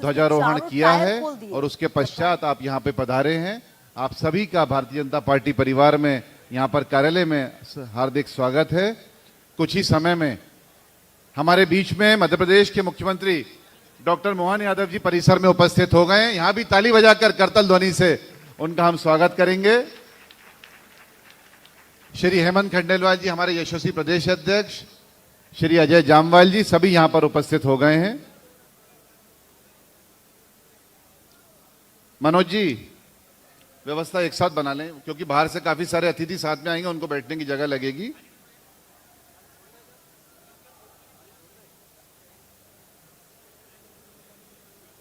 ध्वजारोहण किया है और उसके पश्चात आप यहाँ पे पधारे हैं। आप सभी का भारतीय जनता पार्टी परिवार में, यहाँ पर कार्यालय में हार्दिक स्वागत है। कुछ ही समय में हमारे बीच में मध्य प्रदेश के मुख्यमंत्री डॉक्टर मोहन यादव जी परिसर में उपस्थित हो गए हैं। यहाँ भी ताली बजाकर करतल ध्वनि से उनका हम स्वागत करेंगे। श्री हेमंत खंडेलवाल जी हमारे यशस्वी प्रदेश अध्यक्ष, श्री अजय जामवाल जी सभी यहाँ पर उपस्थित हो गए हैं। मनोज जी व्यवस्था एक साथ बना लें, क्योंकि बाहर से काफी सारे अतिथि साथ में आएंगे, उनको बैठने की जगह लगेगी।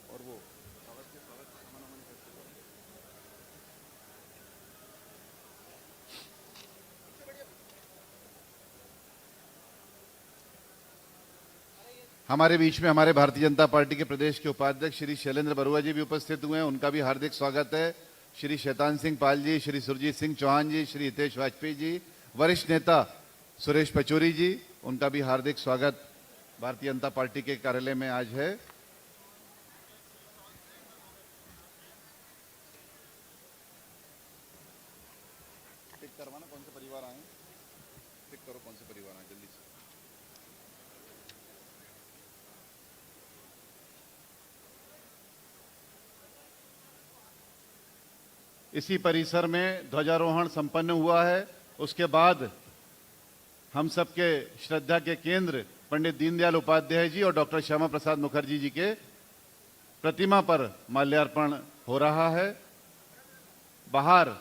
और वो हमारे बीच में हमारे भारतीय जनता पार्टी के प्रदेश के उपाध्यक्ष श्री शैलेंद्र बरुआ जी भी उपस्थित हुए हैं, उनका भी हार्दिक स्वागत है। श्री शैतान सिंह पाल जी, श्री सुरजीत सिंह चौहान जी, श्री हितेश वाजपेयी जी, वरिष्ठ नेता सुरेश पचौरी जी, उनका भी हार्दिक स्वागत भारतीय जनता पार्टी के कार्यालय में आज है। टिक करवाना कौन से परिवार आए, टिक करो कौन से परिवार आए जल्दी से। इसी परिसर में ध्वजारोहण संपन्न हुआ है। उसके बाद हम सबके श्रद्धा के केंद्र पंडित दीनदयाल उपाध्याय जी और डॉक्टर श्यामा प्रसाद मुखर्जी जी के प्रतिमा पर माल्यार्पण हो रहा है। बाहर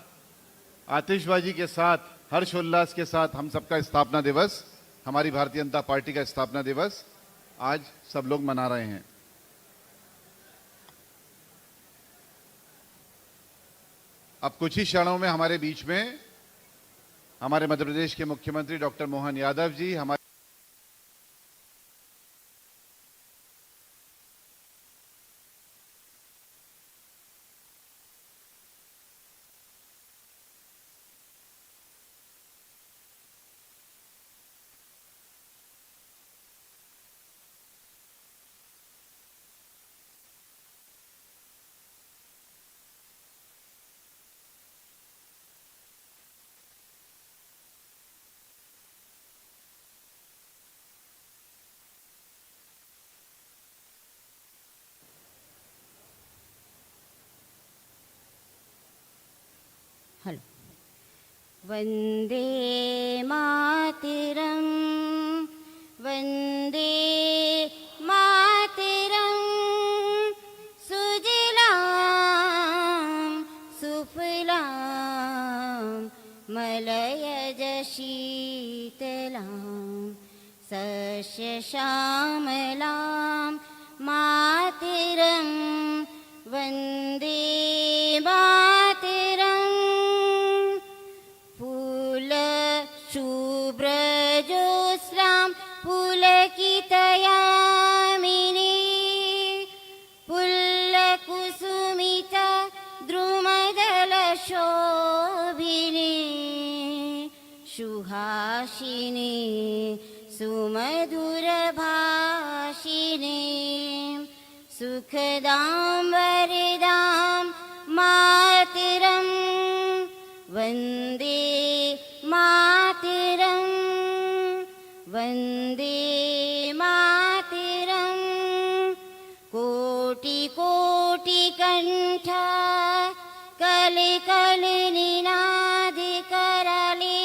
आतिशबाजी के साथ, हर्षोल्लास के साथ हम सबका स्थापना दिवस, हमारी भारतीय जनता पार्टी का स्थापना दिवस आज सब लोग मना रहे हैं। अब कुछ ही क्षणों में हमारे बीच में हमारे मध्य प्रदेश के मुख्यमंत्री डॉक्टर मोहन यादव जी हमारे वन्दे मातरं, वन्दे मातरं, सुजलां सुफलां मलयज शीतलां सस्यश्यामलां मातरं वन्दे मातरं। शुभ्रजोत्स्नां पुलकितयामिनी पुल्लकुसुमिता द्रुमदलशोभिनी सुहासिनी सुमधुरभाषिणी सुखदां वरदां मातरं वन्दे मातरं, वन्दे मातरं। कोटि कोटि कंठ कलिकलिनिनाद कराले,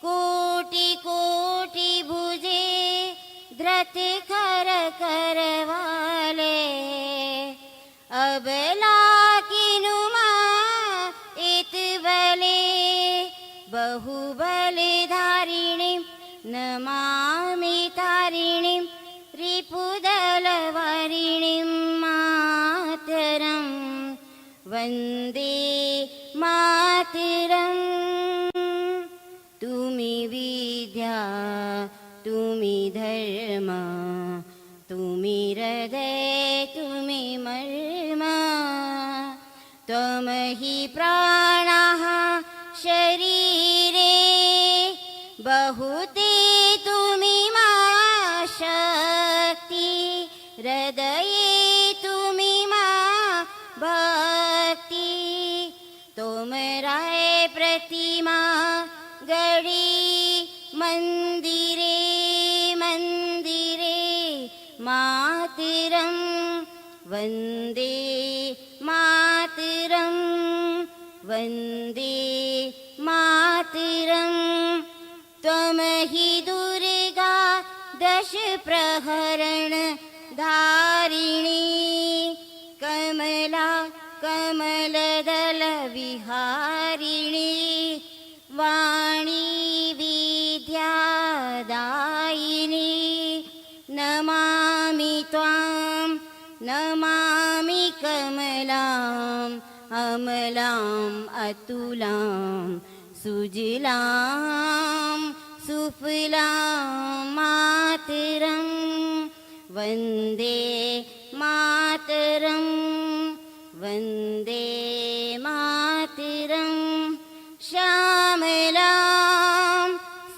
कोटि कोटि भुजे धृति कर करवाले। अबला बहुबलधारिणीं नमामि तारिणीं रिपुदलवारिणीं मातरं वन्दे मातरं। तुमि विद्या तुमि धर्म तुमि हृदय तुमि मर्म, त्वमहि प्राणः शरीरे बहुते तुमि मा शक्ति हृदये वन्दे मातरं वन्दे मातरं त्वमहि दुर्गा दश प्रहरण धारिणी कमला कमलदल विहारिणी वाणी विद्यादायिनी नमामि त्वां नमामि कमलाम् अमलाम् अतुलां सुजलां सुफलां मातरं वन्दे मातरं वन्दे मातरं श्यामलां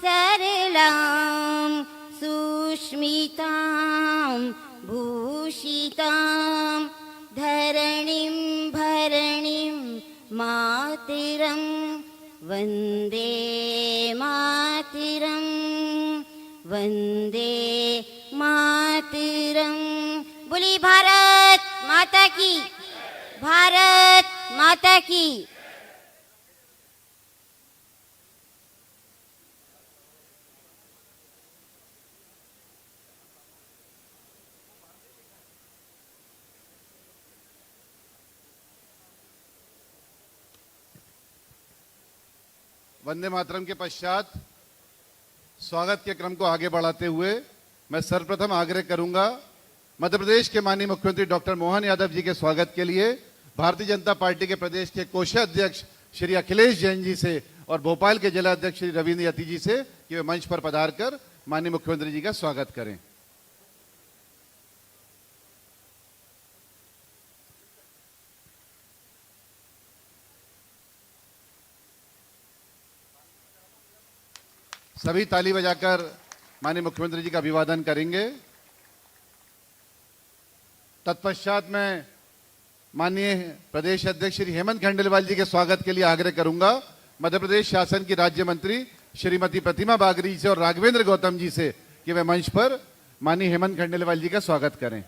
सरलां सुष्मितां भूषितां धरणिं भरणिं मातरं वन्दे मातरं वन्दे मातरं। बोली भारत माता की, भारत माता की। वंदे मातरम के पश्चात स्वागत के क्रम को आगे बढ़ाते हुए मैं सर्वप्रथम आग्रह करूंगा मध्य प्रदेश के माननीय मुख्यमंत्री डॉक्टर मोहन यादव जी के स्वागत के लिए भारतीय जनता पार्टी के प्रदेश के कोषाध्यक्ष श्री अखिलेश जैन जी से और भोपाल के जिला अध्यक्ष श्री रविंद्र यति जी से कि वे मंच पर पधार कर माननीय मुख्यमंत्री जी का स्वागत करें। सभी ताली बजाकर माननीय मुख्यमंत्री जी का अभिवादन करेंगे। तत्पश्चात मैं माननीय प्रदेश अध्यक्ष श्री हेमंत खंडेलवाल जी के स्वागत के लिए आग्रह करूंगा मध्य प्रदेश शासन की राज्य मंत्री श्रीमती प्रतिमा बागरी जी से और राघवेंद्र गौतम जी से कि वे मंच पर माननीय हेमंत खंडेलवाल जी का स्वागत करें।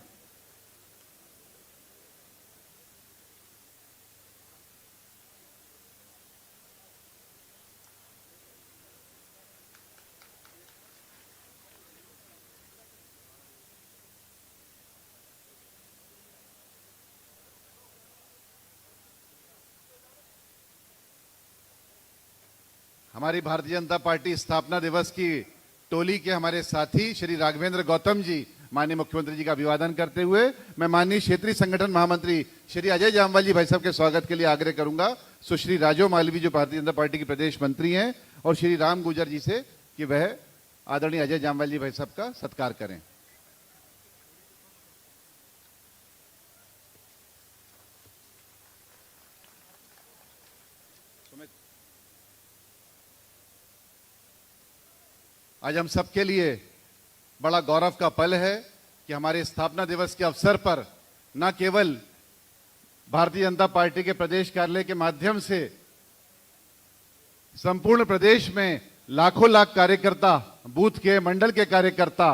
हमारी भारतीय जनता पार्टी स्थापना दिवस की टोली के हमारे साथी श्री राघवेंद्र गौतम जी माननीय मुख्यमंत्री जी का अभिवादन करते हुए मैं माननीय क्षेत्रीय संगठन महामंत्री श्री अजय जामवाल जी भाई साहब के स्वागत के लिए आग्रह करूंगा। सुश्री राजो मालवी जो भारतीय जनता पार्टी की प्रदेश मंत्री हैं और श्री राम गुजर जी से कि वह आदरणीय अजय जामवाल जी भाई साहब का सत्कार करें। आज हम सबके लिए बड़ा गौरव का पल है कि हमारे स्थापना दिवस के अवसर पर न केवल भारतीय जनता पार्टी के प्रदेश कार्यालय के माध्यम से संपूर्ण प्रदेश में लाखों लाख कार्यकर्ता, बूथ के मंडल के कार्यकर्ता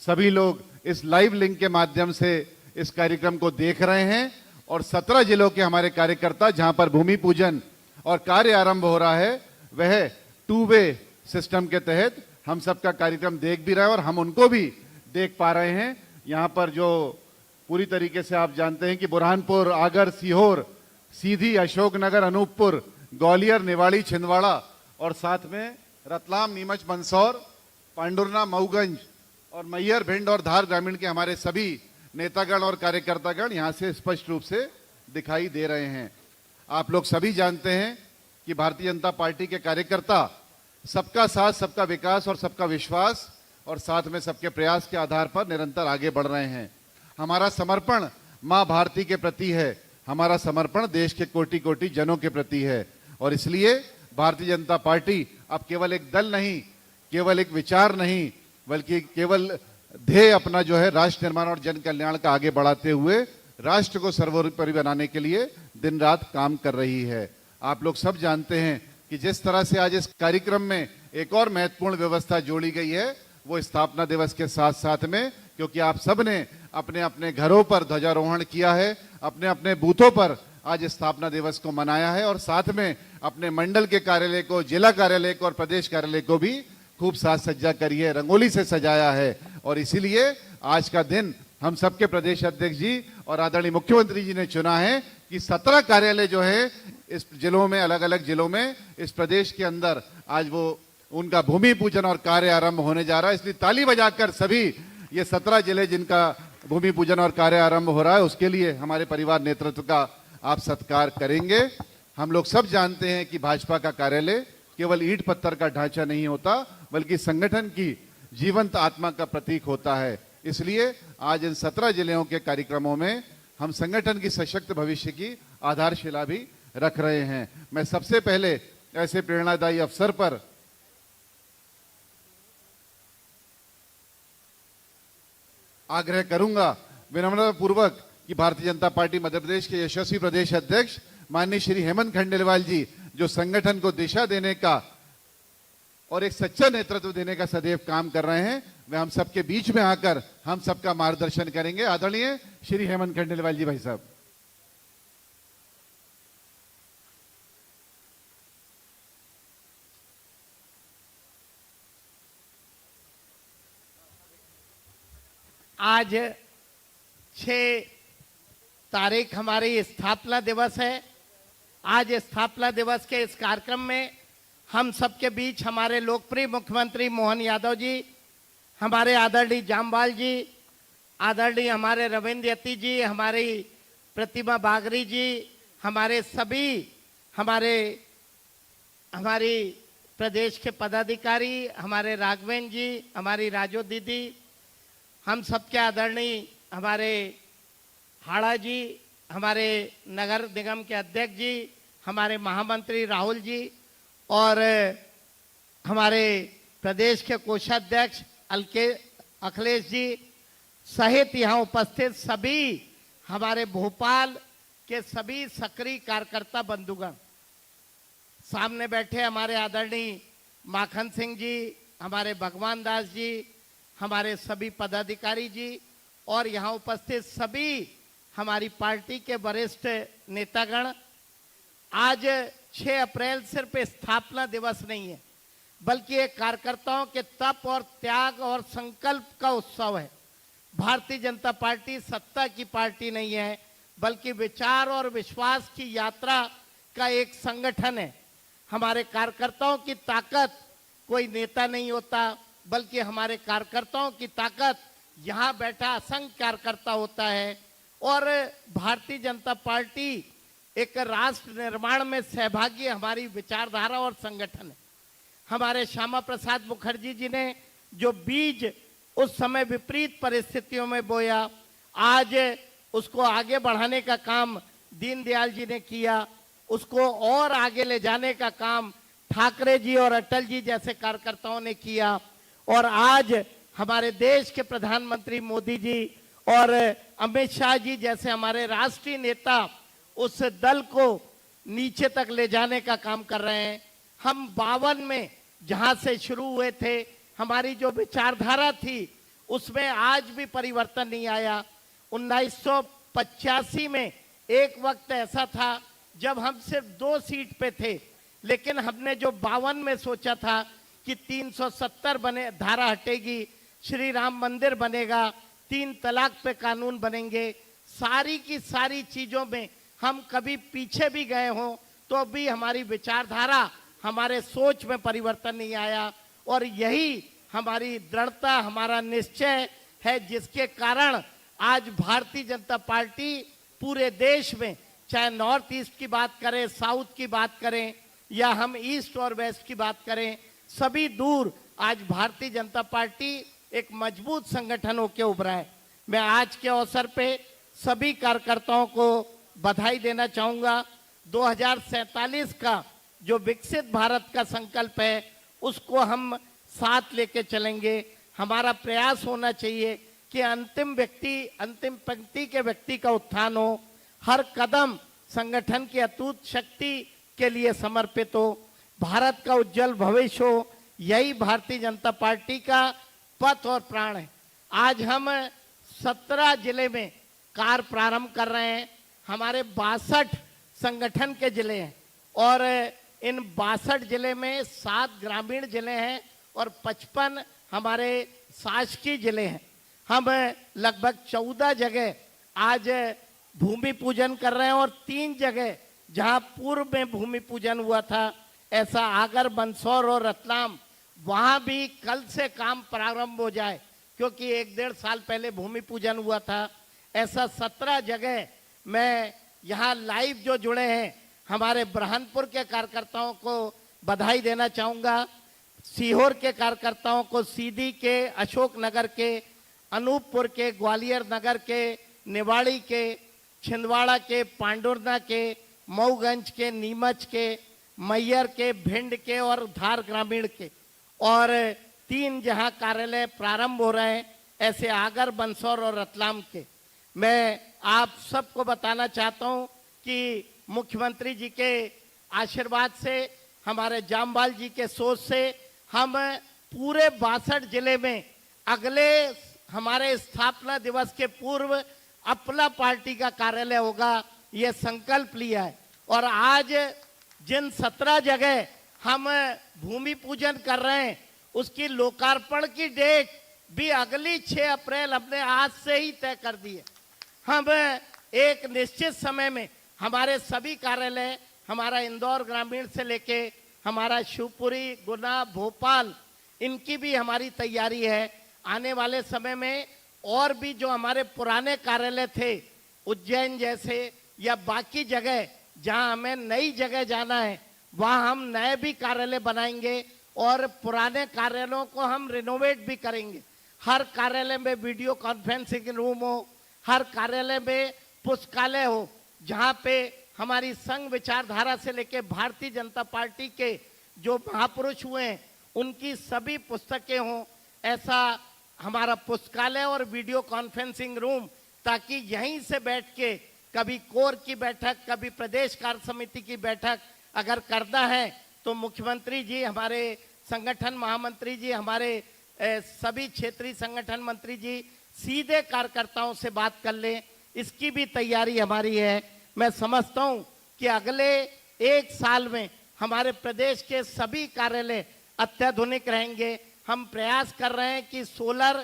सभी लोग इस लाइव लिंक के माध्यम से इस कार्यक्रम को देख रहे हैं और 17 जिलों के हमारे कार्यकर्ता जहां पर भूमि पूजन और कार्य आरंभ हो रहा है वह 2 वे सिस्टम के तहत हम सबका कार्यक्रम देख भी रहे हैं और हम उनको भी देख पा रहे हैं। यहाँ पर जो पूरी तरीके से आप जानते हैं कि बुरहानपुर, आगर, सीहोर, सीधी, अशोकनगर, अनूपपुर, ग्वालियर, निवाड़ी, छिंदवाड़ा और साथ में रतलाम, नीमच, मंदसौर, पांडुरना, मऊगंज और मैहर, भिंड और धार ग्रामीण के हमारे सभी नेतागण और कार्यकर्तागण यहाँ से स्पष्ट रूप से दिखाई दे रहे हैं। आप लोग सभी जानते हैं कि भारतीय जनता पार्टी के कार्यकर्ता सबका साथ, सबका विकास और सबका विश्वास और साथ में सबके प्रयास के आधार पर निरंतर आगे बढ़ रहे हैं। हमारा समर्पण मां भारती के प्रति है, हमारा समर्पण देश के कोटि कोटि जनों के प्रति है और इसलिए भारतीय जनता पार्टी अब केवल एक दल नहीं, केवल एक विचार नहीं, बल्कि केवल ध्येय अपना जो है राष्ट्र निर्माण और जन कल्याण का आगे बढ़ाते हुए राष्ट्र को सर्वोपरि बनाने के लिए दिन रात काम कर रही है। आप लोग सब जानते हैं कि जिस तरह से आज इस कार्यक्रम में एक और महत्वपूर्ण व्यवस्था जोड़ी गई है वो स्थापना दिवस के साथ साथ में, क्योंकि आप सब ने अपने अपने घरों पर ध्वजारोहण किया है, अपने अपने बूथों पर आज स्थापना दिवस को मनाया है और साथ में अपने मंडल के कार्यालय को, जिला कार्यालय को और प्रदेश कार्यालय को भी खूब साज सज्जा करी है, रंगोली से सजाया है। और इसीलिए आज का दिन हम सबके प्रदेश अध्यक्ष जी और आदरणीय मुख्यमंत्री जी ने चुना है कि 17 कार्यालय जो है इस जिलों में, अलग अलग जिलों में, इस प्रदेश के अंदर आज वो उनका भूमि पूजन और कार्य आरंभ होने जा रहा है। इसलिए ताली बजाकर सभी ये 17 जिले जिनका भूमि पूजन और कार्य आरंभ हो रहा है उसके लिए हमारे परिवार नेतृत्व का आप सत्कार करेंगे। हम लोग सब जानते हैं कि भाजपा का कार्यालय केवल ईंट पत्थर का ढांचा नहीं होता, बल्कि संगठन की जीवंत आत्मा का प्रतीक होता है। इसलिए आज इन 17 जिलों के कार्यक्रमों में हम संगठन की सशक्त भविष्य की आधारशिला भी रख रहे हैं। मैं सबसे पहले ऐसे प्रेरणादायी अवसर पर आग्रह करूंगा विनम्रता पूर्वक कि भारतीय जनता पार्टी मध्य प्रदेश के यशस्वी प्रदेश अध्यक्ष माननीय श्री हेमंत खंडेलवाल जी जो संगठन को दिशा देने का और एक सच्चा नेतृत्व देने का सदैव काम कर रहे हैं, वे हम सबके बीच में आकर हम सबका मार्गदर्शन करेंगे। आदरणीय श्री हेमंत खंडेलवाल जी भाई साहब। आज 6 तारीख हमारी स्थापना दिवस है। आज स्थापना दिवस के इस कार्यक्रम में हम सबके बीच हमारे लोकप्रिय मुख्यमंत्री मोहन यादव जी, हमारे आदरणीय जामवाल जी, आदरणीय हमारे रविंद्र यति जी, हमारी प्रतिमा बागरी जी, हमारे सभी हमारी प्रदेश के पदाधिकारी, हमारे राघवेंद्र जी, हमारी राजो दीदी, हम सबके आदरणीय हमारे हाड़ा जी, हमारे नगर निगम के अध्यक्ष जी, हमारे महामंत्री राहुल जी और हमारे प्रदेश के कोषाध्यक्ष अखिलेश जी सहित यहाँ उपस्थित सभी हमारे भोपाल के सभी सक्रिय कार्यकर्ता बंधुगण, सामने बैठे हमारे आदरणीय माखन सिंह जी, हमारे भगवान दास जी, हमारे सभी पदाधिकारी जी और यहाँ उपस्थित सभी हमारी पार्टी के वरिष्ठ नेतागण। आज 6 अप्रैल सिर्फ स्थापना दिवस नहीं है, बल्कि एक कार्यकर्ताओं के तप और त्याग और संकल्प का उत्सव है। भारतीय जनता पार्टी सत्ता की पार्टी नहीं है, बल्कि विचार और विश्वास की यात्रा का एक संगठन है। हमारे कार्यकर्ताओं की ताकत कोई नेता नहीं होता, बल्कि हमारे कार्यकर्ताओं की ताकत यहाँ बैठा असंख्य कार्यकर्ता होता है। और भारतीय जनता पार्टी एक राष्ट्र निर्माण में सहभागी हमारी विचारधारा और संगठन है। हमारे श्यामा प्रसाद मुखर्जी जी ने जो बीज उस समय विपरीत परिस्थितियों में बोया, आज उसको आगे बढ़ाने का काम दीनदयाल जी ने किया, उसको और आगे ले जाने का काम ठाकरे जी और अटल जी जैसे कार्यकर्ताओं ने किया। और आज हमारे देश के प्रधानमंत्री मोदी जी और अमित शाह जी जैसे हमारे राष्ट्रीय नेता उस दल को नीचे तक ले जाने का काम कर रहे हैं। हम 52 में जहां से शुरू हुए थे, हमारी जो विचारधारा थी उसमें आज भी परिवर्तन नहीं आया। 1985 में एक वक्त ऐसा था जब हम सिर्फ 2 सीट पे थे, लेकिन हमने जो 52 में सोचा था कि 370 बने, धारा हटेगी, श्री राम मंदिर बनेगा, 3 तलाक पे कानून बनेंगे, सारी की सारी चीजों में हम कभी पीछे भी गए हों तो भी हमारी विचारधारा, हमारे सोच में परिवर्तन नहीं आया। और यही हमारी दृढ़ता, हमारा निश्चय है, जिसके कारण आज भारतीय जनता पार्टी पूरे देश में, चाहे नॉर्थ ईस्ट की बात करें, साउथ की बात करें या हम ईस्ट और वेस्ट की बात करें, सभी दूर आज भारतीय जनता पार्टी एक मजबूत संगठन होकर उभरा है। मैं आज के अवसर पे सभी कार्यकर्ताओं को बधाई देना चाहूंगा। 2047 का जो विकसित भारत का संकल्प है उसको हम साथ लेके चलेंगे। हमारा प्रयास होना चाहिए कि अंतिम पंक्ति के व्यक्ति का उत्थान हो, हर कदम संगठन की अटूट शक्ति के लिए समर्पित हो, भारत का उज्जवल भविष्य हो। यही भारतीय जनता पार्टी का पथ और प्राण है। आज हम 17 जिले में कार्य प्रारंभ कर रहे हैं। हमारे 62 संगठन के जिले हैं और इन 62 जिले में 7 ग्रामीण जिले हैं और 55 हमारे शासकीय जिले हैं। हम लगभग 14 जगह आज भूमि पूजन कर रहे हैं और 3 जगह जहां पूर्व में भूमि पूजन हुआ था, ऐसा आगर, मंदसौर और रतलाम, वहां भी कल से काम प्रारंभ हो जाए, क्योंकि 1-1.5 साल पहले भूमि पूजन हुआ था। ऐसा 17 जगह मैं यहाँ लाइव जो जुड़े हैं हमारे ब्रह्मपुर के कार्यकर्ताओं को बधाई देना चाहूँगा, सीहोर के कार्यकर्ताओं को, सीधी के, अशोक नगर के, अनूपपुर के, ग्वालियर नगर के, निवाड़ी के, छिंदवाड़ा के, पांडुरना के, मऊगंज के, नीमच के, मैयर के, भिंड के और धार ग्रामीण के, और 3 जहां कार्यालय प्रारंभ हो रहे हैं, ऐसे आगर, बंसौर और रतलाम के। मैं आप सबको बताना चाहता हूं कि मुख्यमंत्री जी के आशीर्वाद से, हमारे जामवाल जी के सोच से हम पूरे 62 जिले में अगले हमारे स्थापना दिवस के पूर्व अपना पार्टी का कार्यालय होगा, ये संकल्प लिया है। और आज जिन 17 जगह हम भूमि पूजन कर रहे हैं, उसकी लोकार्पण की डेट भी अगली 6 अप्रैल हमने आज से ही तय कर दी है। हम एक निश्चित समय में हमारे सभी कार्यालय, हमारा इंदौर ग्रामीण से लेके हमारा शिवपुरी, गुना, भोपाल, इनकी भी हमारी तैयारी है। आने वाले समय में और भी जो हमारे पुराने कार्यालय थे, उज्जैन जैसे या बाकी जगह जहां हमें नई जगह जाना है, वहां हम नए भी कार्यालय बनाएंगे और पुराने कार्यालयों को हम रिनोवेट भी करेंगे। हर कार्यालय में वीडियो कॉन्फ्रेंसिंग रूम हो, हर कार्यालय में पुस्तकालय हो, जहां पे हमारी संघ विचारधारा से लेके भारतीय जनता पार्टी के जो महापुरुष हुए हैं उनकी सभी पुस्तकें हों, ऐसा हमारा पुस्तकालय और वीडियो कॉन्फ्रेंसिंग रूम, ताकि यहीं से बैठ के कभी कोर की बैठक, कभी प्रदेश कार्य समिति की बैठक अगर करना है तो मुख्यमंत्री जी, हमारे संगठन महामंत्री जी, हमारे सभी क्षेत्रीय संगठन मंत्री जी सीधे कार्यकर्ताओं से बात कर लें। इसकी भी तैयारी हमारी है। मैं समझता हूं कि अगले 1 साल में हमारे प्रदेश के सभी कार्यालय अत्याधुनिक रहेंगे। हम प्रयास कर रहे हैं कि सोलर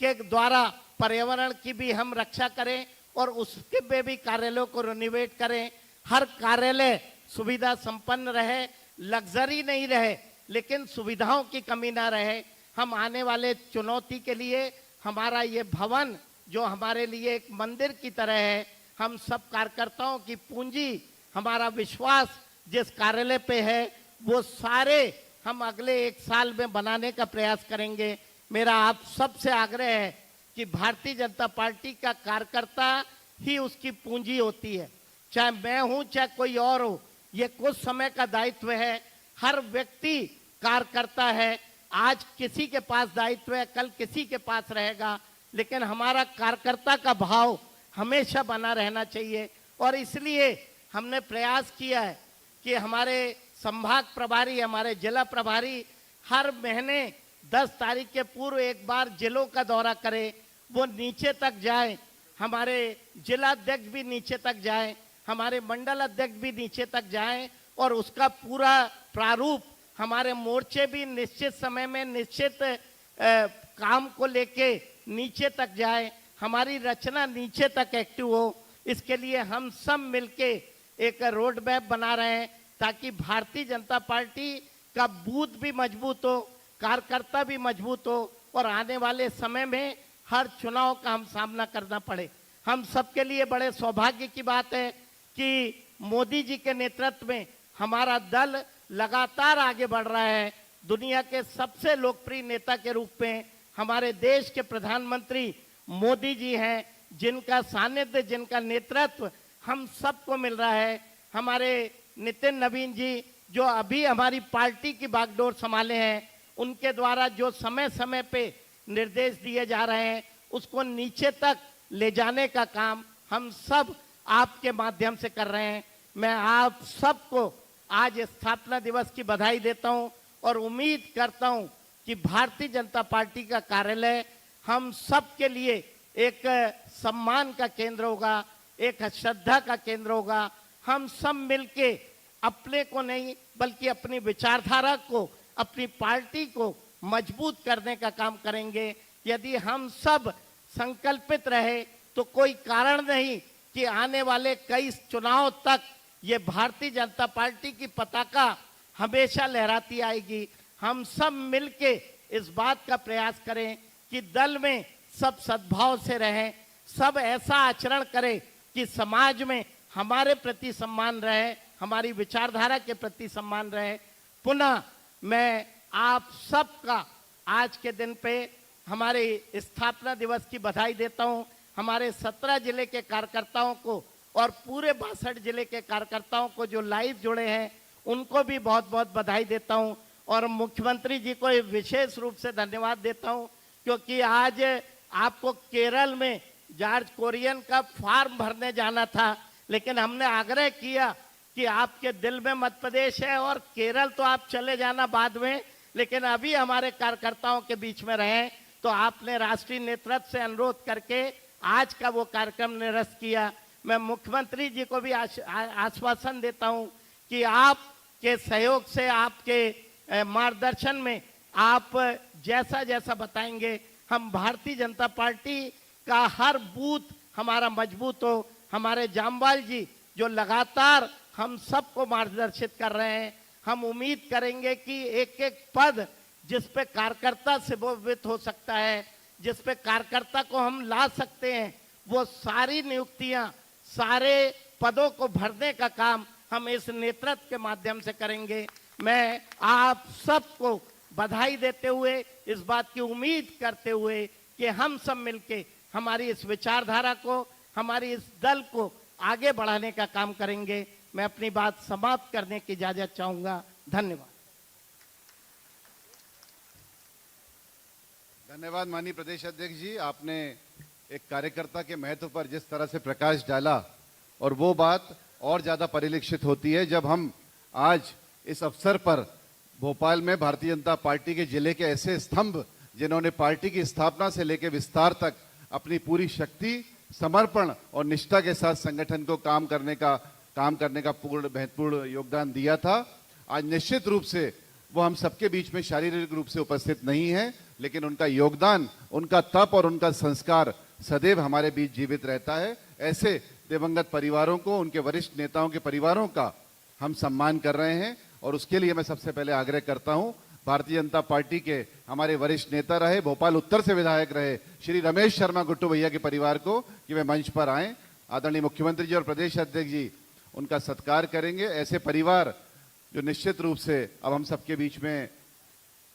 के द्वारा पर्यावरण की भी हम रक्षा करें और उसके पे भी कार्यालयों को रिनोवेट करें। हर कार्यालय सुविधा संपन्न रहे, लग्जरी नहीं रहे, लेकिन सुविधाओं की कमी ना रहे। हम आने वाले चुनौती के लिए हमारा ये भवन जो हमारे लिए एक मंदिर की तरह है, हम सब कार्यकर्ताओं की पूंजी, हमारा विश्वास जिस कार्यालय पे है, वो सारे हम अगले 1 साल में बनाने का प्रयास करेंगे। मेरा आप सबसे आग्रह है कि भारतीय जनता पार्टी का कार्यकर्ता ही उसकी पूंजी होती है, चाहे मैं हूं चाहे कोई और हो। ये कुछ समय का दायित्व है, हर व्यक्ति कार्यकर्ता है। आज किसी के पास दायित्व है, कल किसी के पास रहेगा, लेकिन हमारा कार्यकर्ता का भाव हमेशा बना रहना चाहिए। और इसलिए हमने प्रयास किया है कि हमारे संभाग प्रभारी, हमारे जिला प्रभारी हर महीने 10 तारीख के पूर्व एक बार जिलों का दौरा करें, वो नीचे तक जाए, हमारे जिला अध्यक्ष भी नीचे तक जाए, हमारे मंडल अध्यक्ष भी नीचे तक जाएं और उसका पूरा प्रारूप, हमारे मोर्चे भी निश्चित समय में निश्चित काम को लेके नीचे तक जाए, हमारी रचना नीचे तक एक्टिव हो। इसके लिए हम सब मिलके एक रोड मैप बना रहे हैं, ताकि भारतीय जनता पार्टी का बूथ भी मजबूत हो, कार्यकर्ता भी मजबूत हो और आने वाले समय में हर चुनाव का हम सामना करना पड़े। हम सबके लिए बड़े सौभाग्य की बात है कि मोदी जी के नेतृत्व में हमारा दल लगातार आगे बढ़ रहा है। दुनिया के सबसे लोकप्रिय नेता के रूप में हमारे देश के प्रधानमंत्री मोदी जी हैं, जिनका सानिध्य, जिनका नेतृत्व हम सबको मिल रहा है। हमारे नितिन नवीन जी जो अभी हमारी पार्टी की बागडोर संभाले हैं, उनके द्वारा जो समय समय पे निर्देश दिए जा रहे हैं, उसको नीचे तक ले जाने का काम हम सब आपके माध्यम से कर रहे हैं। मैं आप सबको आज स्थापना दिवस की बधाई देता हूं और उम्मीद करता हूं कि भारतीय जनता पार्टी का कार्यालय हम सब के लिए एक सम्मान का केंद्र होगा, एक श्रद्धा का केंद्र होगा। हम सब मिलके अपने को नहीं बल्कि अपनी विचारधारा को, अपनी पार्टी को मजबूत करने का काम करेंगे। यदि हम सब संकल्पित रहे तो कोई कारण नहीं कि आने वाले कई चुनाव तक ये भारतीय जनता पार्टी की पताका हमेशा लहराती आएगी। हम सब मिलके इस बात का प्रयास करें कि दल में सब सद्भाव से रहें, सब ऐसा आचरण करें कि समाज में हमारे प्रति सम्मान रहे, हमारी विचारधारा के प्रति सम्मान रहे। पुनः मैं आप सबका आज के दिन पे हमारे स्थापना दिवस की बधाई देता हूं। हमारे 17 जिले के कार्यकर्ताओं को और पूरे 62 जिले के कार्यकर्ताओं को जो लाइव जुड़े हैं उनको भी बहुत बहुत बधाई देता हूं। और मुख्यमंत्री जी को विशेष रूप से धन्यवाद देता हूं, क्योंकि आज आपको केरल में जॉर्ज कुरियन का फॉर्म भरने जाना था, लेकिन हमने आग्रह किया कि आपके दिल में मध्य प्रदेश है और केरल तो आप चले जाना बाद में, लेकिन अभी हमारे कार्यकर्ताओं के बीच में रहें। तो आपने राष्ट्रीय नेतृत्व से अनुरोध करके आज का वो कार्यक्रम निरस्त किया। मैं मुख्यमंत्री जी को भी आश्वासन देता हूं कि आपके सहयोग से, आपके मार्गदर्शन में आप जैसा जैसा बताएंगे, हम भारतीय जनता पार्टी का हर बूथ हमारा मजबूत हो। हमारे जामवाल जी जो लगातार हम सबको मार्गदर्शित कर रहे हैं, हम उम्मीद करेंगे कि एक एक पद जिस पे कार्यकर्ता सेवान्वित हो सकता है, जिस पे कार्यकर्ता को हम ला सकते हैं, वो सारी नियुक्तियां, सारे पदों को भरने का काम हम इस नेतृत्व के माध्यम से करेंगे। मैं आप सबको बधाई देते हुए, इस बात की उम्मीद करते हुए कि हम सब मिलके हमारी इस विचारधारा को, हमारी इस दल को आगे बढ़ाने का काम करेंगे। मैं अपनी बात समाप्त करने की इजाजत चाहूंगा। धन्यवाद। धन्यवाद माननीय प्रदेश अध्यक्ष जी। आपने एक कार्यकर्ता के महत्व पर जिस तरह से प्रकाश डाला, और वो बात और ज्यादा परिलक्षित होती है जब हम आज इस अवसर पर भोपाल में भारतीय जनता पार्टी के जिले के ऐसे स्तंभ जिन्होंने पार्टी की स्थापना से लेकर विस्तार तक अपनी पूरी शक्ति, समर्पण और निष्ठा के साथ संगठन को काम करने का पूर्ण महत्वपूर्ण योगदान दिया था, आज निश्चित रूप से वो हम सबके बीच में शारीरिक रूप से उपस्थित नहीं है, लेकिन उनका योगदान, उनका तप और उनका संस्कार सदैव हमारे बीच जीवित रहता है। ऐसे दिवंगत परिवारों को, उनके वरिष्ठ नेताओं के परिवारों का हम सम्मान कर रहे हैं। और उसके लिए मैं सबसे पहले आग्रह करता हूं भारतीय जनता पार्टी के हमारे वरिष्ठ नेता रहे, भोपाल उत्तर से विधायक रहे श्री रमेश शर्मा गुट्टू भैया के परिवार को कि वे मंच पर आए। आदरणीय मुख्यमंत्री जी और प्रदेश अध्यक्ष जी उनका सत्कार करेंगे। ऐसे परिवार जो निश्चित रूप से अब हम सबके बीच में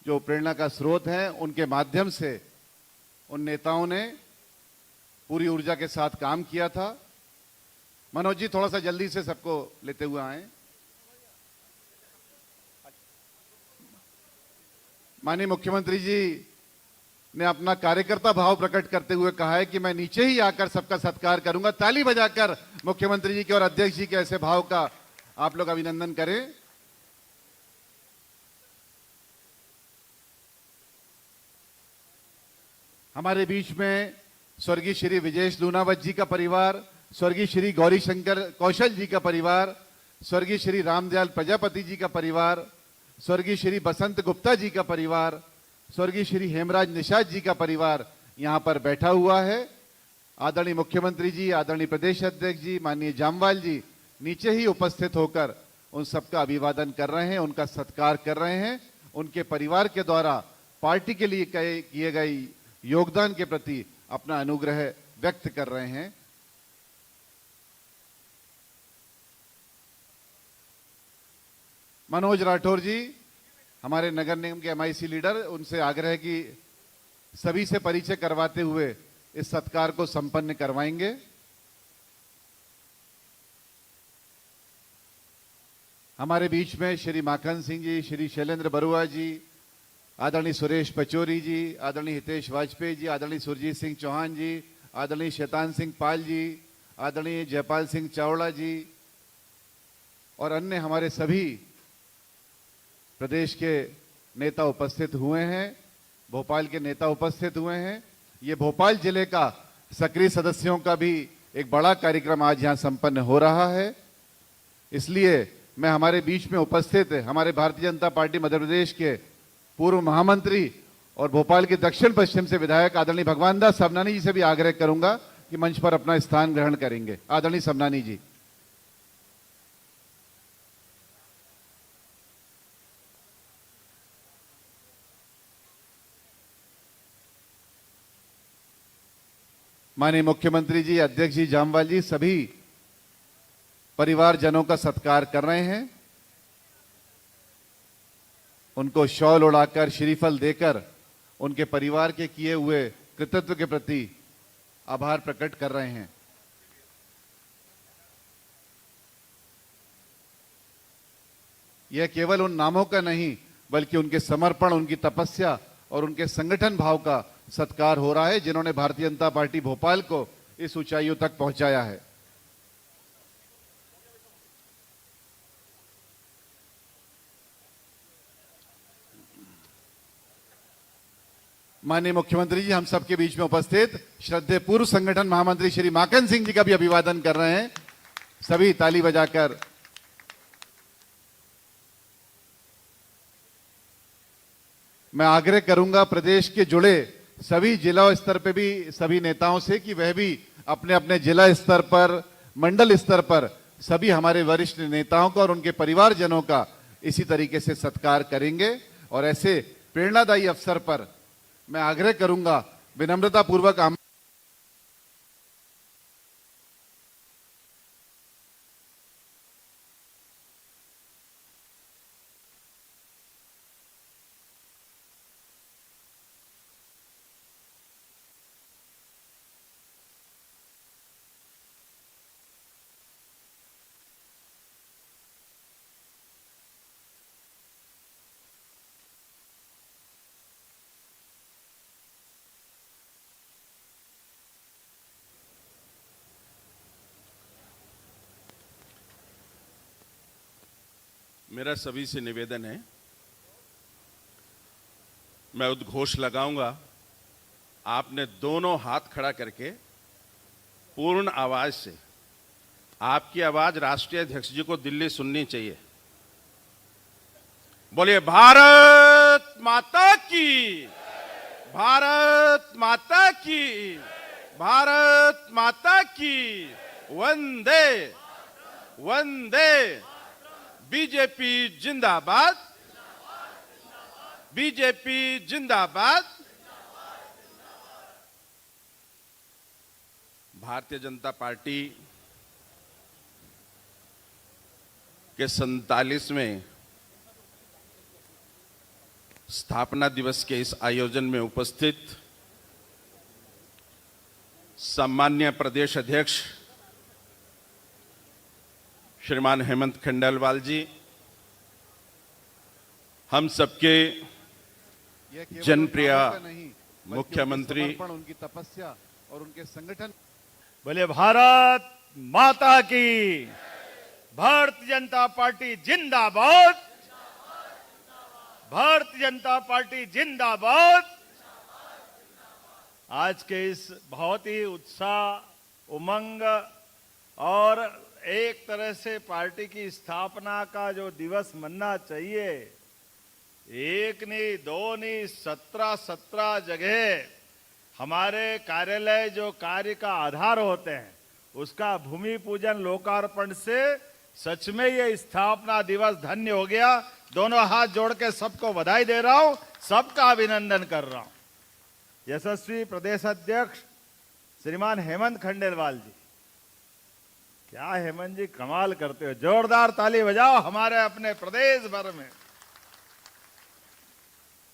जो प्रेरणा का स्रोत है, उनके माध्यम से उन नेताओं ने पूरी ऊर्जा के साथ काम किया था। मनोज जी थोड़ा सा जल्दी से सबको लेते हुए आए। माननीय मुख्यमंत्री जी ने अपना कार्यकर्ता भाव प्रकट करते हुए कहा है कि मैं नीचे ही आकर सबका सत्कार करूंगा। ताली बजाकर मुख्यमंत्री जी के और अध्यक्ष जी के ऐसे भाव का आप लोग अभिनंदन करें। हमारे बीच में स्वर्गीय श्री विजेश लूनावत जी का परिवार, स्वर्गीय श्री गौरी शंकर कौशल जी का परिवार, स्वर्गीय श्री रामदयाल प्रजापति जी का परिवार, स्वर्गीय श्री बसंत गुप्ता जी का परिवार, स्वर्गीय श्री हेमराज निषाद जी का परिवार यहां पर बैठा हुआ है। आदरणीय मुख्यमंत्री जी, आदरणीय प्रदेश अध्यक्ष जी, माननीय जामवाल जी नीचे ही उपस्थित होकर उन सबका अभिवादन कर रहे हैं, उनका सत्कार कर रहे हैं। उनके परिवार के द्वारा पार्टी के लिए किए गए योगदान के प्रति अपना अनुग्रह व्यक्त कर रहे हैं। मनोज राठौर जी हमारे नगर निगम के एमआईसी लीडर, उनसे आग्रह कि सभी से परिचय करवाते हुए इस सत्कार को संपन्न करवाएंगे। हमारे बीच में श्री माखन सिंह जी, श्री शैलेंद्र बरुआ जी, आदरणीय सुरेश पचौरी जी, आदरणीय हितेश वाजपेयी जी, आदरणीय सुरजीत सिंह चौहान जी, आदरणीय शैतान सिंह पाल जी, आदरणीय जयपाल सिंह चावड़ा जी और अन्य हमारे सभी प्रदेश के नेता उपस्थित हुए हैं, भोपाल के नेता उपस्थित हुए हैं। ये भोपाल जिले का सक्रिय सदस्यों का भी एक बड़ा कार्यक्रम आज यहाँ संपन्न हो रहा है। इसलिए मैं हमारे बीच में उपस्थित हमारे भारतीय जनता पार्टी मध्य प्रदेश के पूर्व महामंत्री और भोपाल के दक्षिण पश्चिम से विधायक आदरणीय भगवान दास सबनानी जी से भी आग्रह करूंगा कि मंच पर अपना स्थान ग्रहण करेंगे। आदरणीय सबनानी जी। माननीय मुख्यमंत्री जी, अध्यक्ष जी जामवाल जी सभी परिवारजनों का सत्कार कर रहे हैं। उनको शॉल उड़ाकर श्रीफल देकर उनके परिवार के किए हुए कृतित्व के प्रति आभार प्रकट कर रहे हैं। यह केवल उन नामों का नहीं बल्कि उनके समर्पण, उनकी तपस्या और उनके संगठन भाव का सत्कार हो रहा है, जिन्होंने भारतीय जनता पार्टी भोपाल को इस ऊंचाइयों तक पहुंचाया है। माननीय मुख्यमंत्री जी हम सबके बीच में उपस्थित श्रद्धेय पूर्व संगठन महामंत्री श्री माकन सिंह जी का भी अभिवादन कर रहे हैं। सभी ताली बजाकर। मैं आग्रह करूंगा प्रदेश के जुड़े सभी जिला स्तर पे भी सभी नेताओं से कि वह भी अपने अपने जिला स्तर पर, मंडल स्तर पर सभी हमारे वरिष्ठ नेताओं का और उनके परिवारजनों का इसी तरीके से सत्कार करेंगे। और ऐसे प्रेरणादायी अवसर पर मैं आग्रह करूंगा विनम्रता पूर्वक मेरा सभी से निवेदन है, मैं उद्घोष लगाऊंगा, आपने दोनों हाथ खड़ा करके पूर्ण आवाज से, आपकी आवाज राष्ट्रीय अध्यक्ष जी को दिल्ली सुननी चाहिए। बोलिए भारत माता की, भारत माता की, भारत माता की, वंदे वंदे। बीजेपी जिंदाबाद, बीजेपी जिंदाबाद। भारतीय जनता पार्टी के 47वें स्थापना दिवस के इस आयोजन में उपस्थित सम्मान्य प्रदेश अध्यक्ष श्रीमान हेमंत खंडेलवाल जी, हम सबके जनप्रिय मुख्यमंत्री, उनकी तपस्या और उनके संगठन। बोले भारत माता की, भारतीय जनता पार्टी जिंदाबाद, भारतीय जनता पार्टी जिंदाबाद। आज के इस बहुत ही उत्साह, उमंग और एक तरह से पार्टी की स्थापना का जो दिवस मनना चाहिए, एक नहीं दो नहीं 17 जगह हमारे कार्यालय जो कार्य का आधार होते हैं उसका भूमि पूजन लोकार्पण से सच में ये स्थापना दिवस धन्य हो गया। दोनों हाथ जोड़ के सबको बधाई दे रहा हूं, सबका अभिनंदन कर रहा हूं। यशस्वी प्रदेश अध्यक्ष श्रीमान हेमंत खंडेलवाल जी, क्या हेमंत जी कमाल करते हो, जोरदार ताली बजाओ हमारे अपने प्रदेश भर में।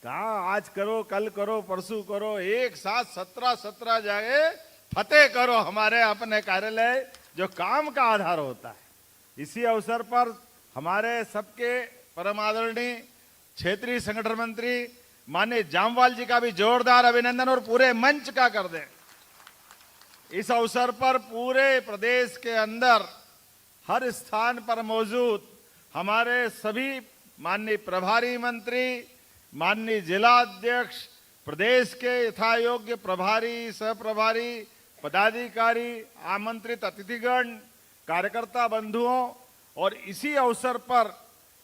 कहा आज करो, कल करो, परसों करो, एक साथ 17 जगह फतेह करो हमारे अपने कार्यालय जो काम का आधार होता है। इसी अवसर पर हमारे सबके परम आदरणीय क्षेत्रीय संगठन मंत्री माननीय जामवाल जी का भी जोरदार अभिनंदन और पूरे मंच का कर दें। इस अवसर पर पूरे प्रदेश के अंदर हर स्थान पर मौजूद हमारे सभी माननीय प्रभारी मंत्री, माननीय जिला अध्यक्ष, प्रदेश के यथायोग्य प्रभारी, सह प्रभारी, पदाधिकारी, आमंत्रित अतिथिगण, कार्यकर्ता बंधुओं, और इसी अवसर पर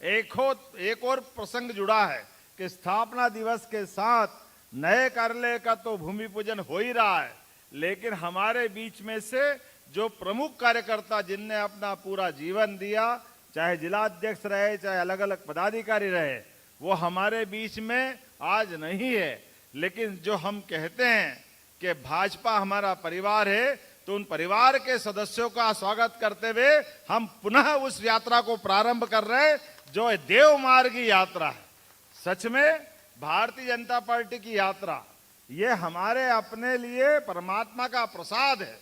एक और प्रसंग जुड़ा है कि स्थापना दिवस के साथ नए कार्यालय का तो भूमि पूजन हो ही रहा है, लेकिन हमारे बीच में से जो प्रमुख कार्यकर्ता जिनने अपना पूरा जीवन दिया, चाहे जिलाध्यक्ष रहे, चाहे अलग अलग पदाधिकारी रहे, वो हमारे बीच में आज नहीं है। लेकिन जो हम कहते हैं कि भाजपा हमारा परिवार है, तो उन परिवार के सदस्यों का स्वागत करते हुए हम पुनः उस यात्रा को प्रारंभ कर रहे हैं जो देव मार्गी यात्रा है। सच में भारतीय जनता पार्टी की यात्रा ये हमारे अपने लिए परमात्मा का प्रसाद है,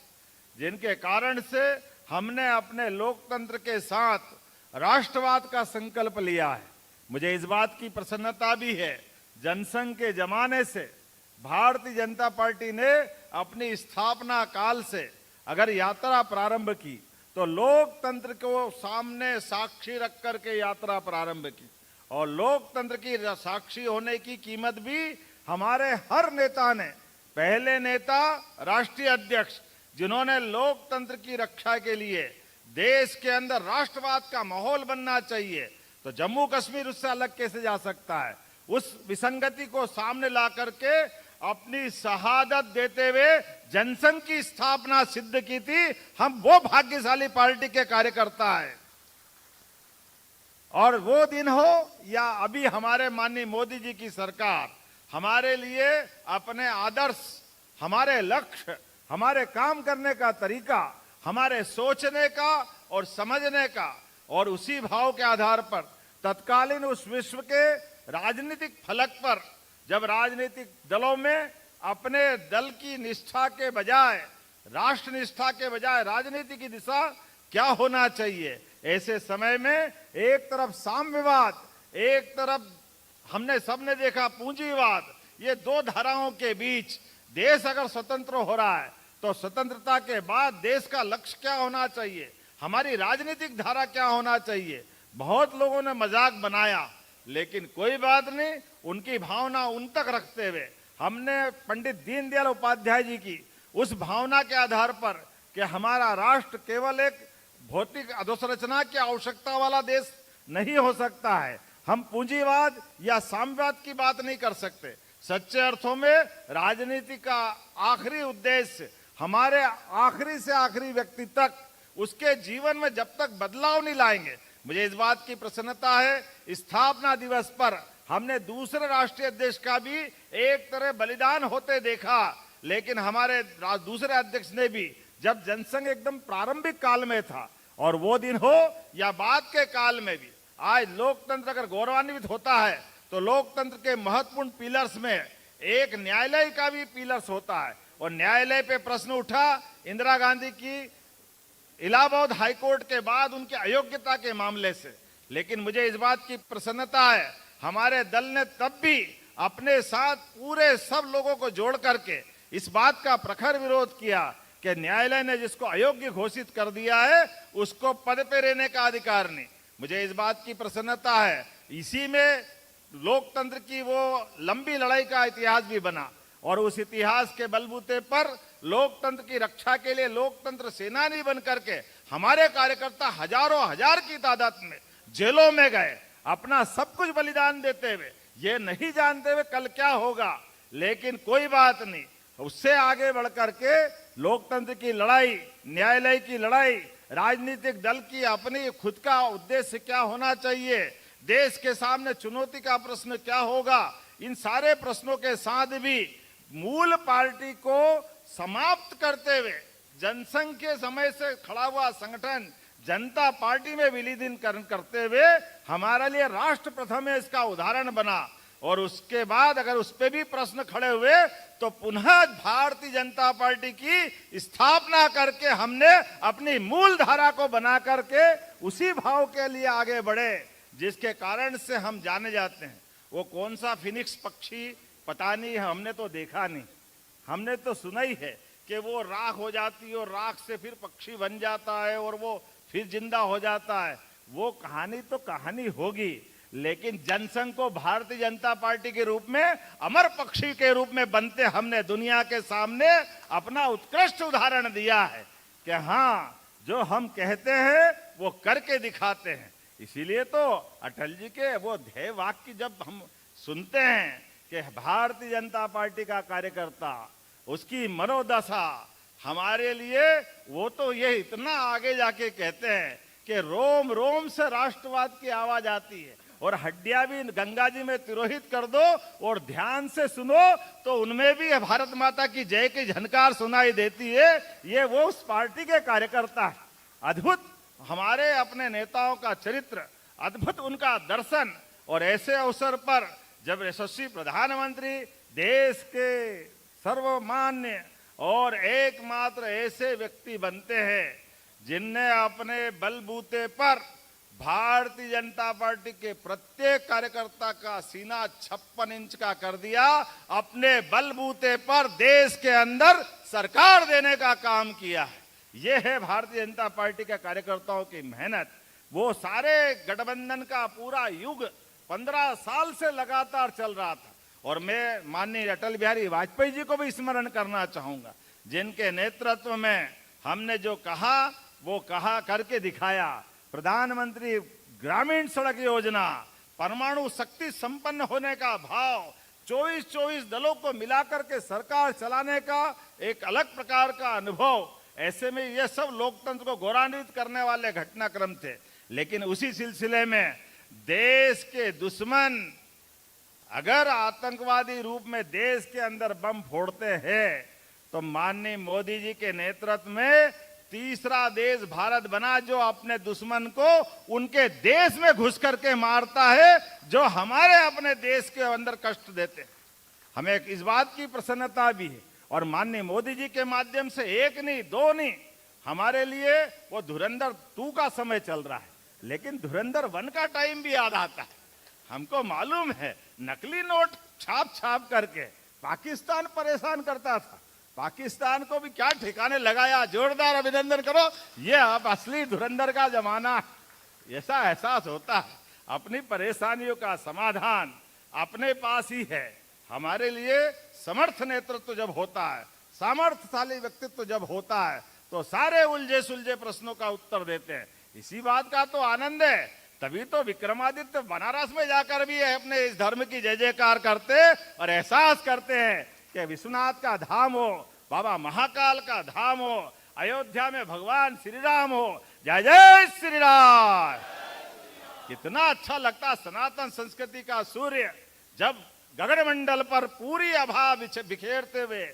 जिनके कारण से हमने अपने लोकतंत्र के साथ राष्ट्रवाद का संकल्प लिया है। मुझे इस बात की प्रसन्नता भी है, जनसंघ के जमाने से भारतीय जनता पार्टी ने अपनी स्थापना काल से अगर यात्रा प्रारंभ की तो लोकतंत्र को सामने साक्षी रख करके यात्रा प्रारंभ की, और लोकतंत्र की साक्षी होने की कीमत भी हमारे हर नेता ने, पहले नेता राष्ट्रीय अध्यक्ष जिन्होंने लोकतंत्र की रक्षा के लिए देश के अंदर राष्ट्रवाद का माहौल बनना चाहिए, तो जम्मू कश्मीर उससे अलग कैसे जा सकता है, उस विसंगति को सामने ला करके अपनी शहादत देते हुए जनसंघ की स्थापना सिद्ध की थी। हम वो भाग्यशाली पार्टी के कार्यकर्ता हैं। और वो दिन हो या अभी हमारे माननीय मोदी जी की सरकार हमारे लिए अपने आदर्श, हमारे लक्ष्य, हमारे काम करने का तरीका, हमारे सोचने का और समझने का, और उसी भाव के आधार पर तत्कालीन उस विश्व के राजनीतिक फलक पर जब राजनीतिक दलों में अपने दल की निष्ठा के बजाय, राष्ट्र निष्ठा के बजाय राजनीति की दिशा क्या होना चाहिए, ऐसे समय में एक तरफ साम्यवाद, एक तरफ हमने सबने देखा पूंजीवाद, ये दो धाराओं के बीच देश अगर स्वतंत्र हो रहा है तो स्वतंत्रता के बाद देश का लक्ष्य क्या होना चाहिए, हमारी राजनीतिक धारा क्या होना चाहिए। बहुत लोगों ने मजाक बनाया, लेकिन कोई बात नहीं, उनकी भावना उन तक रखते हुए हमने पंडित दीनदयाल उपाध्याय जी की उस भावना के आधार पर कि हमारा राष्ट्र केवल एक भौतिक अधोसंरचना की आवश्यकता वाला देश नहीं हो सकता है, हम पूंजीवाद या साम्यवाद की बात नहीं कर सकते। सच्चे अर्थों में राजनीति का आखिरी उद्देश्य हमारे आखिरी से आखिरी व्यक्ति तक उसके जीवन में जब तक बदलाव नहीं लाएंगे। मुझे इस बात की प्रसन्नता है, स्थापना दिवस पर हमने दूसरे राष्ट्रीय अध्यक्ष का भी एक तरह बलिदान होते देखा, लेकिन हमारे दूसरे अध्यक्ष ने भी, जब जनसंघ एकदम प्रारंभिक काल में था और वो दिन हो या बाद के काल में भी, आज लोकतंत्र अगर गौरवान्वित होता है तो लोकतंत्र के महत्वपूर्ण पिलर्स में एक न्यायालय का भी पिलर्स होता है। और न्यायालय पे प्रश्न उठा इंदिरा गांधी की इलाहाबाद हाईकोर्ट के बाद उनकी अयोग्यता के मामले से, लेकिन मुझे इस बात की प्रसन्नता है हमारे दल ने तब भी अपने साथ पूरे सब लोगों को जोड़ करके इस बात का प्रखर विरोध किया कि न्यायालय ने जिसको अयोग्य घोषित कर दिया है उसको पद पे रहने का अधिकार नहीं। मुझे इस बात की प्रसन्नता है, इसी में लोकतंत्र की वो लंबी लड़ाई का इतिहास भी बना, और उस इतिहास के बलबूते पर लोकतंत्र की रक्षा के लिए लोकतंत्र सेनानी बन करके हमारे कार्यकर्ता हजारों हजार की तादाद में जेलों में गए, अपना सब कुछ बलिदान देते हुए, ये नहीं जानते हुए कल क्या होगा, लेकिन कोई बात नहीं, उससे आगे बढ़ करके लोकतंत्र की लड़ाई, न्यायालय की लड़ाई, राजनीतिक दल की अपनी खुद का उद्देश्य क्या होना चाहिए, देश के सामने चुनौती का प्रश्न क्या होगा, इन सारे प्रश्नों के साथ भी मूल पार्टी को समाप्त करते हुए जनसंघ के समय से खड़ा हुआ संगठन जनता पार्टी में विलीनीकरण करते हुए हमारे लिए राष्ट्र प्रथम है इसका उदाहरण बना। और उसके बाद अगर उस पर भी प्रश्न खड़े हुए तो पुनः भारतीय जनता पार्टी की स्थापना करके हमने अपनी मूल धारा को बना करके उसी भाव के लिए आगे बढ़े, जिसके कारण से हम जाने जाते हैं। वो कौन सा फिनिक्स पक्षी पता नहीं है, हमने तो देखा नहीं, हमने तो सुना ही है कि वो राख हो जाती है और राख से फिर पक्षी बन जाता है और वो फिर जिंदा हो जाता है। वो कहानी तो कहानी होगी, लेकिन जनसंघ को भारतीय जनता पार्टी के रूप में अमर पक्षी के रूप में बनते हमने दुनिया के सामने अपना उत्कृष्ट उदाहरण दिया है कि हाँ, जो हम कहते हैं वो करके दिखाते हैं। इसीलिए तो अटल जी के वो ध्येय वाक्य जब हम सुनते हैं कि भारतीय जनता पार्टी का कार्यकर्ता, उसकी मनोदशा हमारे लिए, वो तो ये इतना आगे जाके कहते हैं कि रोम रोम से राष्ट्रवाद की आवाज आती है और हड्डियां भी गंगा जी में तिरोहित कर दो और ध्यान से सुनो तो उनमें भी भारत माता की जय की झनकार सुनाई देती है। ये वो उस पार्टी के कार्यकर्ता है। अद्भुत हमारे अपने नेताओं का चरित्र, अद्भुत उनका दर्शन, और ऐसे अवसर पर जब यशस्वी प्रधानमंत्री देश के सर्वमान्य और एकमात्र ऐसे व्यक्ति बनते हैं जिनने अपने बलबूते पर भारतीय जनता पार्टी के प्रत्येक कार्यकर्ता का सीना 56 इंच का कर दिया, अपने बलबूते पर देश के अंदर सरकार देने का काम किया है। ये है भारतीय जनता पार्टी के कार्यकर्ताओं की मेहनत। वो सारे गठबंधन का पूरा युग 15 साल से लगातार चल रहा था, और मैं माननीय अटल बिहारी वाजपेयी जी को भी स्मरण करना चाहूंगा, जिनके नेतृत्व में हमने जो कहा वो कहा करके दिखाया। प्रधानमंत्री ग्रामीण सड़क योजना, परमाणु शक्ति संपन्न होने का भाव, 24 दलों को मिलाकर के सरकार चलाने का एक अलग प्रकार का अनुभव, ऐसे में ये सब लोकतंत्र को गौरवान्वित करने वाले घटनाक्रम थे। लेकिन उसी सिलसिले में देश के दुश्मन अगर आतंकवादी रूप में देश के अंदर बम फोड़ते हैं तो माननीय मोदी जी के नेतृत्व में तीसरा देश भारत बना, जो अपने दुश्मन को उनके देश में घुस करके मारता है, जो हमारे अपने देश के अंदर कष्ट देते हैं। हमें इस बात की प्रसन्नता भी है, और माननीय मोदी जी के माध्यम से एक नहीं दो नहीं, हमारे लिए वो धुरंधर 2 का समय चल रहा है, लेकिन धुरंधर 1 का टाइम भी याद आता है। हमको मालूम है नकली नोट छाप छाप करके पाकिस्तान परेशान करता था, पाकिस्तान को भी क्या ठिकाने लगाया। जोरदार अभिनंदन करो। ये अब असली धुरंधर का जमाना है। ऐसा एहसास होता है अपनी परेशानियों का समाधान अपने पास ही है। हमारे लिए समर्थ नेतृत्व जब होता है, सामर्थ्यशाली व्यक्तित्व जब होता है, तो सारे उलझे सुलझे प्रश्नों का उत्तर देते हैं। इसी बात का तो आनंद है, तभी तो विक्रमादित्य बनारस में जाकर भी अपने इस धर्म की जय जयकार करते और एहसास करते हैं कि विश्वनाथ का धाम हो, बाबा महाकाल का धाम हो, अयोध्या में भगवान श्री राम हो। जय जय श्री राम। कितना अच्छा लगता सनातन संस्कृति का सूर्य जब गगनमंडल पर पूरी आभा बिखेरते हुए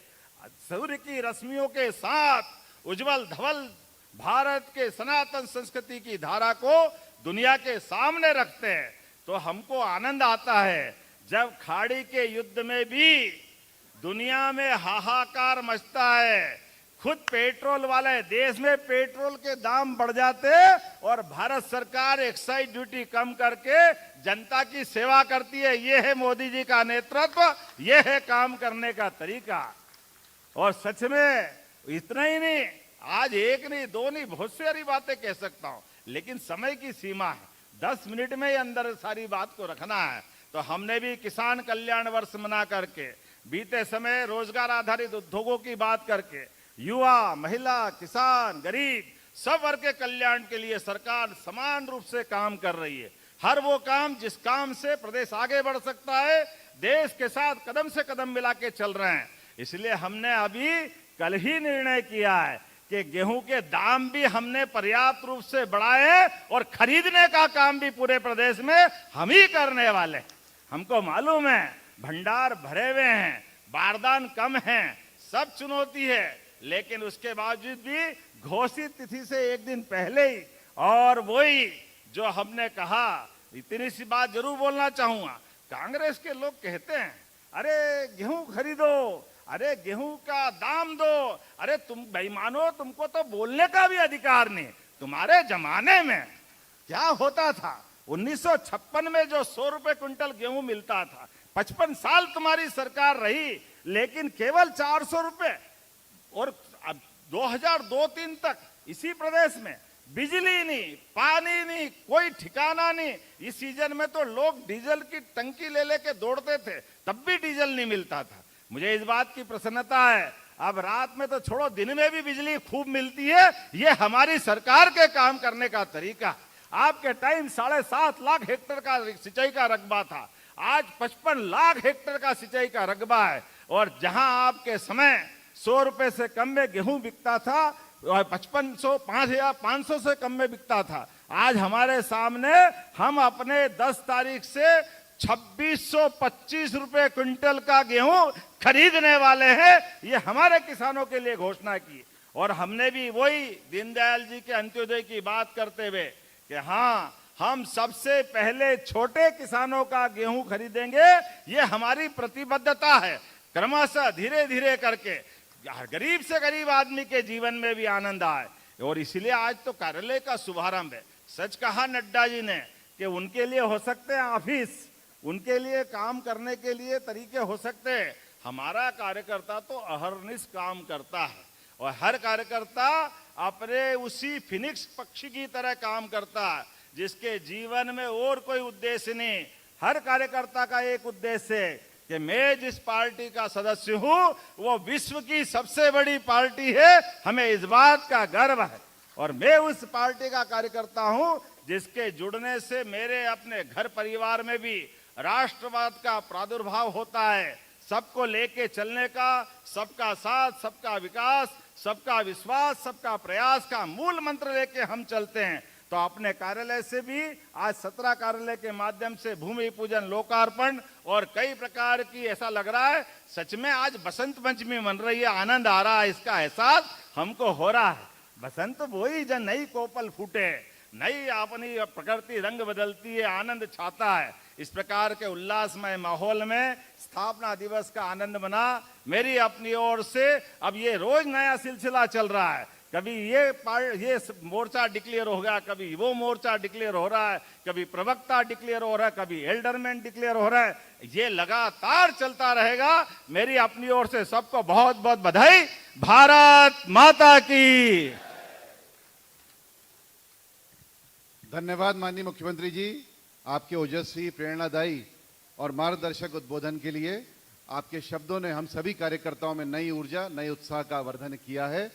सूर्य की रश्मियों के साथ उज्जवल धवल भारत के सनातन संस्कृति की धारा को दुनिया के सामने रखते हैं, तो हमको आनंद आता है। जब खाड़ी के युद्ध में भी दुनिया में हाहाकार मचता है, खुद पेट्रोल वाले देश में पेट्रोल के दाम बढ़ जाते और भारत सरकार एक्साइज ड्यूटी कम करके जनता की सेवा करती है। ये है मोदी जी का नेतृत्व, ये है काम करने का तरीका। और सच में इतना ही नहीं, आज एक नहीं दो नहीं बहुत सारी बातें कह सकता हूं, लेकिन समय की सीमा है, 10 मिनट में ही अंदर सारी बात को रखना है। तो हमने भी किसान कल्याण वर्ष मना करके, बीते समय रोजगार आधारित उद्योगों की बात करके, युवा, महिला, किसान, गरीब सब वर्ग के कल्याण के लिए सरकार समान रूप से काम कर रही है। हर वो काम जिस काम से प्रदेश आगे बढ़ सकता है, देश के साथ कदम से कदम मिला के चल रहे हैं। इसलिए हमने अभी कल ही निर्णय किया है कि गेहूं के दाम भी हमने पर्याप्त रूप से बढ़ाए और खरीदने का काम भी पूरे प्रदेश में हम ही करने वाले। हमको मालूम है भंडार भरे हुए हैं, बारदान कम हैं, सब चुनौती है, लेकिन उसके बावजूद भी घोषित तिथि से एक दिन पहले ही, और वही जो हमने कहा, इतनी सी बात जरूर बोलना चाहूंगा। कांग्रेस के लोग कहते हैं अरे गेहूं खरीदो, अरे गेहूं का दाम दो, अरे तुम बेईमानो, तुमको तो बोलने का भी अधिकार नहीं। तुम्हारे जमाने में क्या होता था? 1956 में जो 100 रुपए क्विंटल गेहूं मिलता था, 55 साल तुम्हारी सरकार रही, लेकिन केवल 400 रुपए। और 2002-03 तक इसी प्रदेश में बिजली नहीं, पानी नहीं, कोई ठिकाना नहीं। इस सीजन में तो लोग डीजल की टंकी ले लेके दौड़ते थे, तब भी डीजल नहीं मिलता था। मुझे इस बात की प्रसन्नता है, अब रात में तो छोड़ो, दिन में भी बिजली खूब मिलती है। ये हमारी सरकार के काम करने का तरीका। आपके टाइम 7.5 लाख हेक्टेयर का सिंचाई का रकबा था, आज 55 लाख हेक्टेयर का सिंचाई का रकबा है। और जहां आपके समय 100 रुपए से कम में गेहूं बिकता था, 5,500 से कम में बिकता था, आज हमारे सामने हम अपने 10 तारीख से 2625 रुपए क्विंटल का गेहूं खरीदने वाले हैं। ये हमारे किसानों के लिए घोषणा की। और हमने भी वही दीनदयाल जी के अंत्योदय की बात करते हुए कि हाँ, हम सबसे पहले छोटे किसानों का गेहूं खरीदेंगे, ये हमारी प्रतिबद्धता है। क्रमशः धीरे धीरे करके गरीब से गरीब आदमी के जीवन में भी आनंद आए। और इसलिए आज तो कार्यालय का शुभारंभ है। सच कहा नड्डा जी ने कि उनके लिए हो सकते हैं ऑफिस, उनके लिए काम करने के लिए तरीके हो सकते हैं, हमारा कार्यकर्ता तो अहरनिश काम करता है। और हर कार्यकर्ता अपने उसी फिनिक्स पक्षी की तरह काम करता है, जिसके जीवन में और कोई उद्देश्य नहीं। हर कार्यकर्ता का एक उद्देश्य है कि मैं जिस पार्टी का सदस्य हूं वो विश्व की सबसे बड़ी पार्टी है, हमें इस बात का गर्व है। और मैं उस पार्टी का कार्यकर्ता हूं जिसके जुड़ने से मेरे अपने घर परिवार में भी राष्ट्रवाद का प्रादुर्भाव होता है। सबको लेके चलने का, सबका साथ, सबका विकास, सबका विश्वास, सबका प्रयास का मूल मंत्र लेके हम चलते हैं। तो अपने कार्यालय से भी आज 17 कार्यालय के माध्यम से भूमि पूजन, लोकार्पण और कई प्रकार की, ऐसा लग रहा है सच में आज बसंत पंचमी मन रही है, आनंद आ रहा है, इसका एहसास हमको हो रहा है। बसंत वही जब नई कोपल फूटे, नई अपनी प्रकृति रंग बदलती है, आनंद छाता है। इस प्रकार के उल्लासमय माहौल में स्थापना दिवस का आनंद मना। मेरी अपनी ओर से अब ये रोज नया सिलसिला चल रहा है। कभी ये मोर्चा डिक्लेयर हो गया, कभी वो मोर्चा डिक्लेयर हो रहा है, कभी प्रवक्ता डिक्लेयर हो रहा है, कभी एल्डरमैन डिक्लेयर हो रहा है। ये लगातार चलता रहेगा। मेरी अपनी ओर से सबको बहुत बहुत बधाई। भारत माता की। धन्यवाद माननीय मुख्यमंत्री जी, आपके ओजस्वी, प्रेरणादायी और मार्गदर्शक उद्बोधन के लिए। आपके शब्दों ने हम सभी कार्यकर्ताओं में नई ऊर्जा, नए उत्साह का वर्धन किया है।